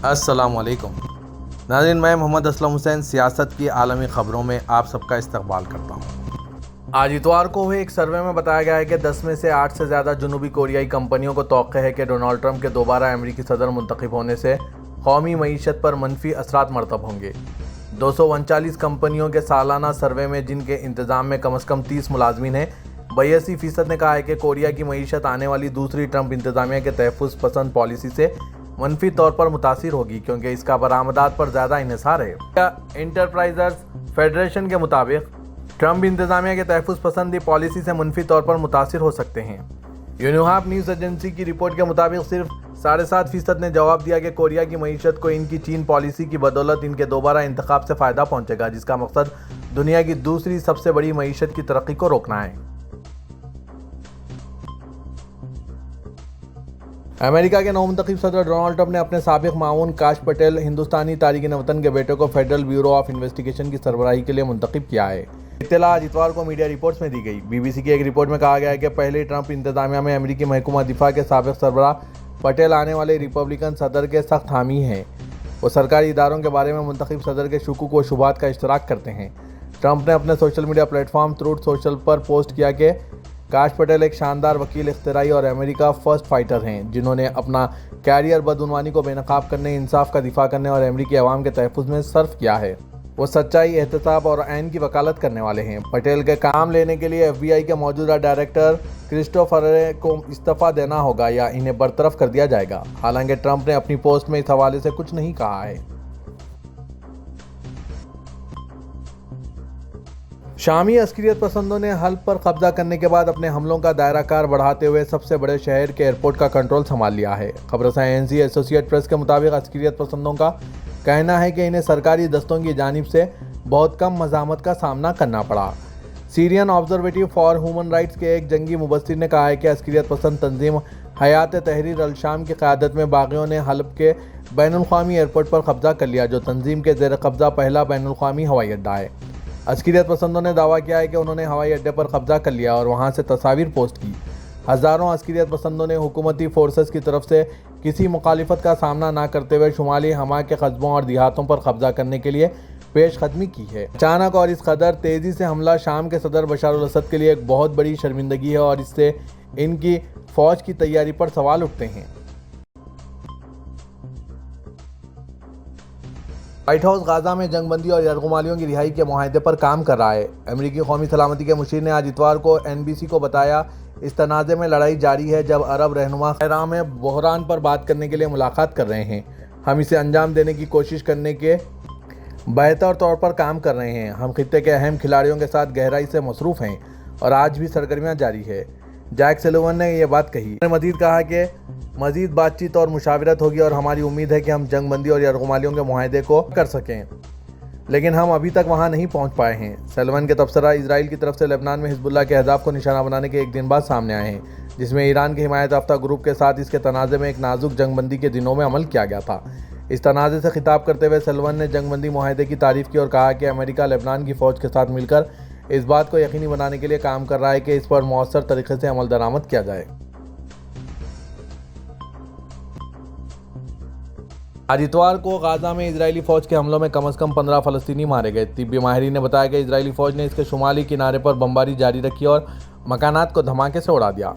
السلام علیکم ناظرین، میں محمد اسلم حسین سیاست کی عالمی خبروں میں آپ سب کا استقبال کرتا ہوں۔ آج اتوار کو ہوئے ایک سروے میں بتایا گیا ہے کہ 10 میں سے 8 سے زیادہ جنوبی کوریائی کمپنیوں کو توقع ہے کہ ڈونلڈ ٹرمپ کے دوبارہ امریکی صدر منتخب ہونے سے قومی معیشت پر منفی اثرات مرتب ہوں گے۔ 239 کمپنیوں کے سالانہ سروے میں، جن کے انتظام میں کم از کم 30 ملازمین ہیں، 82% نے کہا ہے کہ کوریا کی معیشت آنے والی دوسری ٹرمپ انتظامیہ کے تحفظ پسند پالیسی سے منفی طور پر متاثر ہوگی، کیونکہ اس کا برآمدات پر زیادہ انحصار ہے۔ انٹرپرائزز فیڈریشن کے مطابق ٹرمپ انتظامیہ کے تحفظ پسندی پالیسی سے منفی طور پر متاثر ہو سکتے ہیں۔ یونہاپ نیوز ایجنسی کی رپورٹ کے مطابق صرف 7.5% نے جواب دیا کہ کوریا کی معیشت کو ان کی چین پالیسی کی بدولت ان کے دوبارہ انتخاب سے فائدہ پہنچے گا، جس کا مقصد دنیا کی دوسری سب سے بڑی معیشت کی ترقی کو روکنا ہے۔ امریکہ کے نومنتخب صدر ڈونلڈ ٹرمپ نے اپنے سابق معاون کاش پٹیل ہندوستانی تارکین وطن کے بیٹے کو فیڈرل بیورو آف انویسٹیگیشن کی سربراہی کے لیے منتخب کیا ہے۔ اطلاع آج اتوار کو میڈیا رپورٹس میں دی گئی۔ بی بی سی کی ایک رپورٹ میں کہا گیا ہے کہ پہلے ٹرمپ انتظامیہ میں امریکی محکمہ دفاع کے سابق سربراہ پٹیل آنے والے ریپبلکن صدر کے سخت حامی ہیں۔ وہ سرکاری اداروں کے بارے میں منتخب صدر کے شکوک و شبہات کا اشتراک کرتے ہیں۔ ٹرمپ نے اپنے social media platform truth social پر پوسٹ کیا کہ کاش پٹیل ایک شاندار وکیل، اختراعی اور امریکہ فرسٹ فائٹر ہیں، جنہوں نے اپنا کیریئر بدعنوانی کو بے نقاب کرنے، انصاف کا دفاع کرنے اور امریکی عوام کے تحفظ میں صرف کیا ہے۔ وہ سچائی، احتساب اور عین کی وکالت کرنے والے ہیں۔ پٹیل کے کام لینے کے لیے ایف بی آئی کے موجودہ ڈائریکٹر کرسٹوفر رے کو استعفیٰ دینا ہوگا یا انہیں برطرف کر دیا جائے گا۔ حالانکہ ٹرمپ نے اپنی پوسٹ میں اس حوالے سے کچھ نہیں کہا ہے۔ شامی عسکریت پسندوں نے حلب پر قبضہ کرنے کے بعد اپنے حملوں کا دائرہ کار بڑھاتے ہوئے سب سے بڑے شہر کے ایئرپورٹ کا کنٹرول سنبھال لیا ہے۔ خبر رساں ایجنسی ایسوسی ایٹ پریس کے مطابق عسکریت پسندوں کا کہنا ہے کہ انہیں سرکاری دستوں کی جانب سے بہت کم مزاحمت کا سامنا کرنا پڑا۔ سیرین آبزرویٹو فار ہیومن رائٹس کے ایک جنگی مبصر نے کہا ہے کہ عسکریت پسند تنظیم حیات تحریر الشام کی قیادت میں باغیوں نے حلب کے بین الاقوامی ایئرپورٹ پر قبضہ کر لیا، جو تنظیم کے زیر قبضہ پہلا بین الاقوامی ہوائی اڈہ ہے۔ عسکریت پسندوں نے دعویٰ کیا ہے کہ انہوں نے ہوائی اڈے پر قبضہ کر لیا اور وہاں سے تصاویر پوسٹ کی۔ ہزاروں عسکریت پسندوں نے حکومتی فورسز کی طرف سے کسی مخالفت کا سامنا نہ کرتے ہوئے شمالی حما کے قصبوں اور دیہاتوں پر قبضہ کرنے کے لیے پیش قدمی کی ہے۔ اچانک اور اس قدر تیزی سے حملہ شام کے صدر بشار الاسد کے لیے ایک بہت بڑی شرمندگی ہے اور اس سے ان کی فوج کی تیاری پر سوال اٹھتے ہیں۔ وائٹ ہاؤس غزہ میں جنگ بندی اور یرغمالیوں کی رہائی کے معاہدے پر کام کر رہا ہے۔ امریکی قومی سلامتی کے مشیر نے آج اتوار کو این بی سی کو بتایا، اس تنازع میں لڑائی جاری ہے جب عرب رہنما قاہرہ میں بحران پر بات کرنے کے لیے ملاقات کر رہے ہیں۔ ہم اسے انجام دینے کی کوشش کرنے کے بہتر طور پر کام کر رہے ہیں۔ ہم خطے کے اہم کھلاڑیوں کے ساتھ گہرائی سے مصروف ہیں اور آج بھی سرگرمیاں جاری ہے۔ جیک سلیون نے یہ بات کہی۔ انہوں نے مزید کہا کہ مزید بات چیت اور مشاورت ہوگی اور ہماری امید ہے کہ ہم جنگ بندی اور یرغمالیوں کے معاہدے کو کر سکیں، لیکن ہم ابھی تک وہاں نہیں پہنچ پائے ہیں۔ سلیون کے تبصرہ اسرائیل کی طرف سے لبنان میں حزب اللہ کے اہداف کو نشانہ بنانے کے ایک دن بعد سامنے آئے ہیں، جس میں ایران کے حمایت یافتہ گروپ کے ساتھ اس کے تنازع میں ایک نازک جنگ بندی کے دنوں میں عمل کیا گیا تھا۔ اس تنازع سے خطاب کرتے ہوئے سلیون نے جنگ بندی معاہدے کی تعریف کی اور کہا کہ امریکہ لبنان کی فوج کے ساتھ مل کر اس بات کو یقینی بنانے کے لیے کام کر رہا ہے کہ اس پر مؤثر طریقے سے عمل درآمد کیا جائے۔ آج اتوار کو غزہ میں اسرائیلی فوج کے حملوں میں کم از کم 15 فلسطینی مارے گئے۔ طبی ماہرین نے بتایا کہ اسرائیلی فوج نے اس کے شمالی کنارے پر بمباری جاری رکھی اور مکانات کو دھماکے سے اڑا دیا۔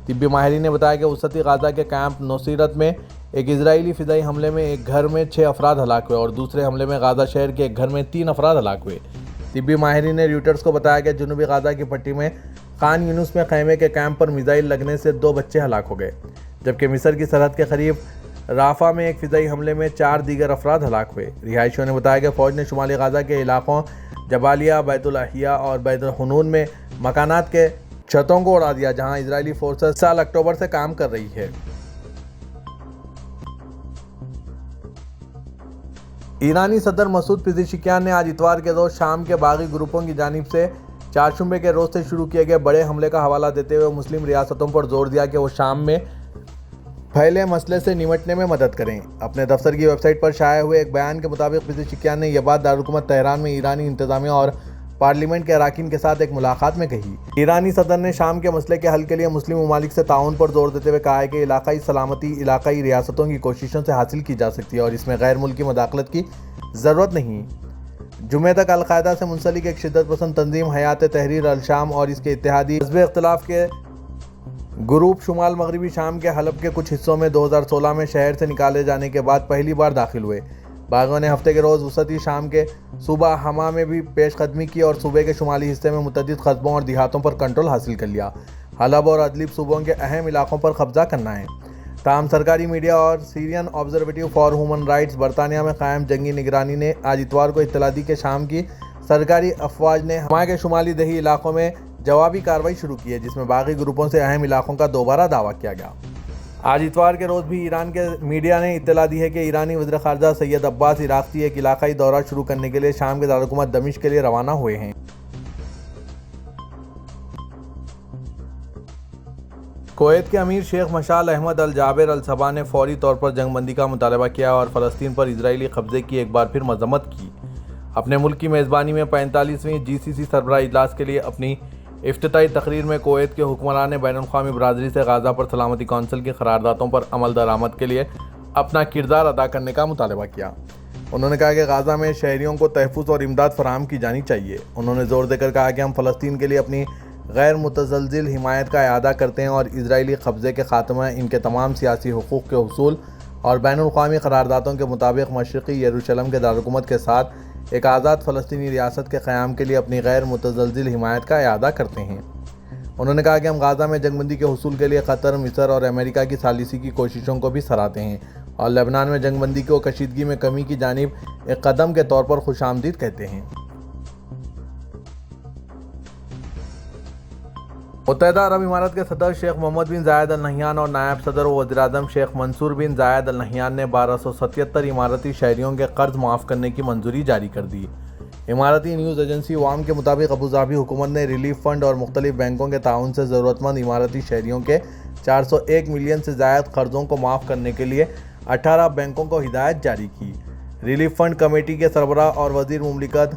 طبی ماہرین نے بتایا کہ وسطی غزہ کے کیمپ نصیرت میں ایک اسرائیلی فضائی حملے میں ایک گھر میں 6 افراد ہلاک ہوئے اور دوسرے حملے میں غزہ شہر کے ایک گھر میں 3 افراد ہلاک ہوئے۔ طبی ماہرین نے رویٹرز کو بتایا کہ جنوبی غزہ کی پٹی میں خان یونس میں خیمے کے کیمپ پر میزائل لگنے سے 2 بچے ہلاک ہو گئے، جبکہ مصر کی سرحد کے قریب رافع میں ایک فضائی حملے میں 4 دیگر افراد ہلاک ہوئے۔ رہائشیوں نے بتایا کہ فوج نے شمالی غزہ کے علاقوں جبالیہ، بیت الاحیاء اور بیت الحنون میں مکانات کے چھتوں کو اڑا دیا، جہاں اسرائیلی فورسز سال اکتوبر سے کام کر رہی ہے۔ ایرانی صدر مسعود پزیشکیان نے آج اتوار کے روز شام کے باغی گروپوں کی جانب سے چہارشنبے کے روز سے شروع کیے گئے بڑے حملے کا حوالہ دیتے ہوئے مسلم ریاستوں پر زور دیا کہ وہ شام میں پھیلے مسئلے سے نمٹنے میں مدد کریں۔ اپنے دفتر کی ویب سائٹ پر شائع ہوئے ایک بیان کے مطابق پزیشکیان نے یہ بات دارالحکومت تہران میں ایرانی انتظامیہ اور پارلیمنٹ کے اراکین کے ساتھ ایک ملاقات میں کہی۔ ایرانی صدر نے شام کے مسئلے کے حل کے لیے مسلم ممالک سے تعاون پر زور دیتے ہوئے کہا ہے کہ علاقائی سلامتی علاقائی ریاستوں کی کوششوں سے حاصل کی جا سکتی ہے اور اس میں غیر ملکی مداخلت کی ضرورت نہیں۔ جمعے تک القاعدہ سے منسلک ایک شدت پسند تنظیم حیات تحریر الشام اور اس کے اتحادی حزب اختلاف کے گروپ شمال مغربی شام کے حلب کے کچھ حصوں میں 2016 میں شہر سے نکالے جانے کے بعد پہلی بار داخل ہوئے۔ باغیوں نے ہفتے کے روز وسطی شام کے صوبہ حما میں بھی پیش قدمی کی اور صوبے کے شمالی حصے میں متعدد قصبوں اور دیہاتوں پر کنٹرول حاصل کر لیا۔ حلب اور ادلب صوبوں کے اہم علاقوں پر قبضہ کرنا ہے۔ تاہم سرکاری میڈیا اور سیرین آبزرویٹو فار ہیومن رائٹس برطانیہ میں قائم جنگی نگرانی نے آج اتوار کو اطلاع دی کہ شام کی سرکاری افواج نے حما کے شمالی دیہی علاقوں میں جوابی کارروائی شروع کی ہے، جس میں باغی گروپوں سے اہم علاقوں کا دوبارہ دعویٰ کیا گیا۔ آج اتوار کے روز بھی ایران کے میڈیا نے اطلاع دی ہے کہ ایرانی وزیر خارجہ سید عباس عراقچی ایک علاقائی دورہ شروع کرنے کے لیے شام کے دارالحکومت دمشق کے لیے روانہ ہوئے ہیں۔ کویت کے امیر شیخ مشعل احمد الجابر الصباح نے فوری طور پر جنگ بندی کا مطالبہ کیا اور فلسطین پر اسرائیلی قبضے کی ایک بار پھر مذمت کی۔ اپنے ملک کی میزبانی میں 45ویں GCC سربراہ اجلاس کے لیے اپنی افتتاحی تقریر میں کویت کے حکمران نے بین الاقوامی برادری سے غزہ پر سلامتی کونسل کی قراردادوں پر عمل درآمد کے لیے اپنا کردار ادا کرنے کا مطالبہ کیا۔ انہوں نے کہا کہ غزہ میں شہریوں کو تحفظ اور امداد فراہم کی جانی چاہیے۔ انہوں نے زور دے کر کہا کہ ہم فلسطین کے لیے اپنی غیر متزلزل حمایت کا اعادہ کرتے ہیں اور اسرائیلی قبضے کے خاتمہ، ان کے تمام سیاسی حقوق کے حصول اور بین الاقوامی قراردادوں کے مطابق مشرقی یروشلم کے دارالحکومت کے ساتھ ایک آزاد فلسطینی ریاست کے قیام کے لیے اپنی غیر متزلزل حمایت کا اعادہ کرتے ہیں۔ انہوں نے کہا کہ ہم غزہ میں جنگ بندی کے حصول کے لیے قطر، مصر اور امریکہ کی ثالثی کی کوششوں کو بھی سراہتے ہیں اور لبنان میں جنگ بندی کو کشیدگی میں کمی کی جانب ایک قدم کے طور پر خوش آمدید کہتے ہیں۔ متحدہ عرب امارات کے صدر شیخ محمد بن زاید ال نہیان اور نائب صدر و وزیر اعظم شیخ منصور بن زاید ال نہیان نے 1277 اماراتی شہریوں کے قرض معاف کرنے کی منظوری جاری کر دی۔ اماراتی نیوز ایجنسی وام کے مطابق ابوظہبی حکومت نے ریلیف فنڈ اور مختلف بینکوں کے تعاون سے ضرورت مند اماراتی شہریوں کے 401 ملین سے زائد قرضوں کو معاف کرنے کے لیے 18 بینکوں کو ہدایت جاری کی۔ ریلیف فنڈ کمیٹی کے سربراہ اور وزیر مملکت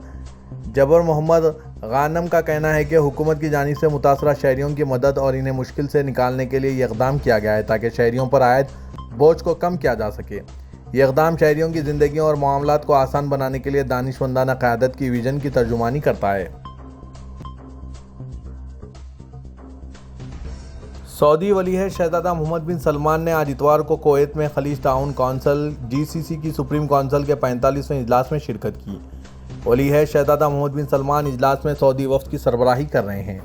جبر محمد غانم کا کہنا ہے کہ حکومت کی جانب سے متاثرہ شہریوں کی مدد اور انہیں مشکل سے نکالنے کے لیے یہ اقدام کیا گیا ہے تاکہ شہریوں پر عائد بوجھ کو کم کیا جا سکے۔ یہ اقدام شہریوں کی زندگیوں اور معاملات کو آسان بنانے کے لیے دانشمندانہ قیادت کی ویژن کی ترجمانی کرتا ہے۔ سعودی ولی عہد شہزادہ محمد بن سلمان نے آج اتوار کو کویت میں خلیج تعاون کونسل GCC کی سپریم کونسل کے 45ویں اجلاس میں شرکت کی۔ ولی عہد شہزادہ محمد بن سلمان اجلاس میں سعودی وفد کی سربراہی کر رہے ہیں۔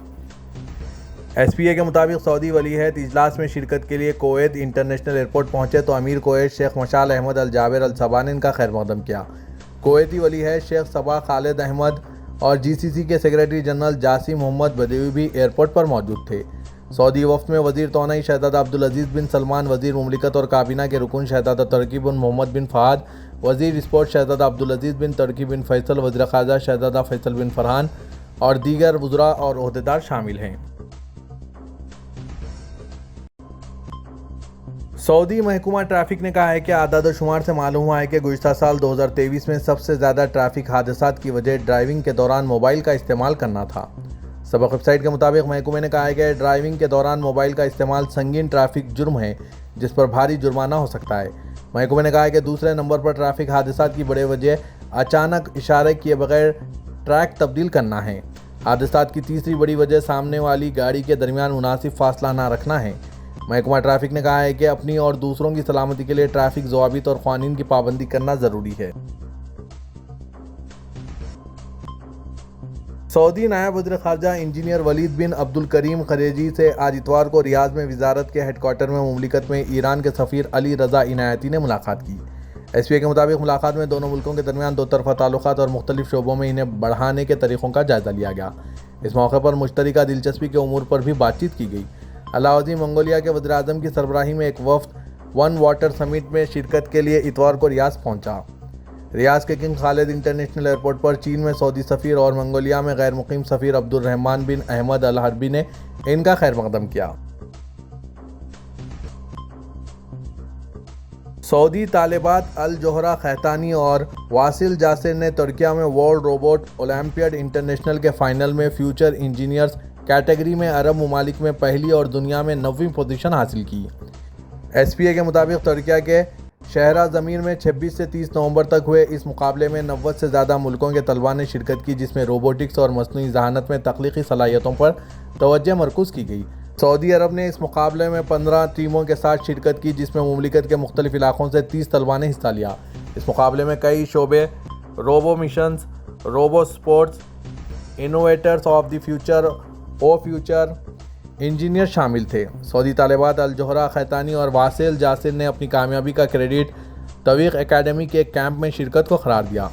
SPA کے مطابق سعودی ولی عہد اجلاس میں شرکت کے لیے کویت انٹرنیشنل ایئرپورٹ پہنچے تو امیر کویت شیخ مشعل احمد الجابر الصباح نے ان کا خیر مقدم کیا۔ کویتی ولی عہد شیخ صباح خالد احمد اور GCC کے سیکریٹری جنرل جاسم محمد بدیوی بھی ایئرپورٹ پر موجود تھے۔ سعودی وفد میں وزیر توانائی شہزادہ عبدالعزیز بن سلمان، وزیر مملکت اور کابینہ کے رکن شہزادہ ترکی بن محمد بن فہد، وزیر اسپورٹ شہزادہ عبدالعزیز بن ترکی بن فیصل، وزیر خارجہ شہزادہ فیصل بن فرحان اور دیگر وزراء اور عہدیدار شامل ہیں۔ سعودی محکمہ ٹریفک نے کہا ہے کہ اعداد و شمار سے معلوم ہوا ہے کہ گزشتہ سال 2023 میں سب سے زیادہ ٹریفک حادثات کی وجہ ڈرائیونگ کے دوران موبائل کا استعمال کرنا تھا۔ سبق ویب سائٹ کے مطابق محکمے نے کہا ہے کہ ڈرائیونگ کے دوران موبائل کا استعمال سنگین ٹریفک جرم ہے جس پر بھاری جرمانہ ہو سکتا ہے۔ محکمے نے کہا ہے کہ دوسرے نمبر پر ٹریفک حادثات کی بڑی وجہ اچانک اشارے کیے بغیر ٹریک تبدیل کرنا ہے۔ حادثات کی تیسری بڑی وجہ سامنے والی گاڑی کے درمیان مناسب فاصلہ نہ رکھنا ہے۔ محکمہ ٹریفک نے کہا ہے کہ اپنی اور دوسروں کی سلامتی کے لیے ٹریفک ضوابط اور قوانین کی پابندی کرنا ضروری ہے۔ سعودی نائب وزیر خارجہ انجینئر ولید بن عبدالکریم خریجی سے آج اتوار کو ریاض میں وزارت کے ہیڈ کوارٹر میں مملکت میں ایران کے سفیر علی رضا عنایتی نے ملاقات کی۔ SPA کے مطابق ملاقات میں دونوں ملکوں کے درمیان دو طرفہ تعلقات اور مختلف شعبوں میں انہیں بڑھانے کے طریقوں کا جائزہ لیا گیا۔ اس موقع پر مشترکہ دلچسپی کے امور پر بھی بات چیت کی گئی۔ علاؤدین منگولیا کے وزیر اعظم کی سربراہی میں ایک وفد ون واٹر سمٹ میں شرکت کے لیے اتوار کو ریاض پہنچا۔ ریاض کے کنگ خالد انٹرنیشنل ایئرپورٹ پر چین میں سعودی سفیر اور منگولیا میں غیر مقیم سفیر عبد الرحمن بن احمد الحربی نے ان کا خیر مقدم کیا۔ سعودی طالبات الجوہرا خیتانی اور واصل جاسر نے ترکیہ میں ورلڈ روبوٹ اولمپیاڈ انٹرنیشنل کے فائنل میں فیوچر انجینئرز کیٹیگری میں عرب ممالک میں پہلی اور دنیا میں 9ویں پوزیشن حاصل کی۔ ایس پی اے کے مطابق ترکیہ کے شہرہ زمین میں 26 سے 30 نومبر تک ہوئے اس مقابلے میں 90 سے زیادہ ملکوں کے طلباء نے شرکت کی، جس میں روبوٹکس اور مصنوعی ذہانت میں تخلیقی صلاحیتوں پر توجہ مرکوز کی گئی۔ سعودی عرب نے اس مقابلے میں 15 ٹیموں کے ساتھ شرکت کی، جس میں مملکت کے مختلف علاقوں سے 30 طلباء نے حصہ لیا۔ اس مقابلے میں کئی شعبے robo missions, robo sports, innovators of the future engineer شامل تھے۔ سعودی طالبات الجوہرا خیتانی اور واصل جاسر نے اپنی کامیابی کا کریڈٹ تویق اکیڈمی کے ایک کیمپ میں شرکت کو قرار دیا۔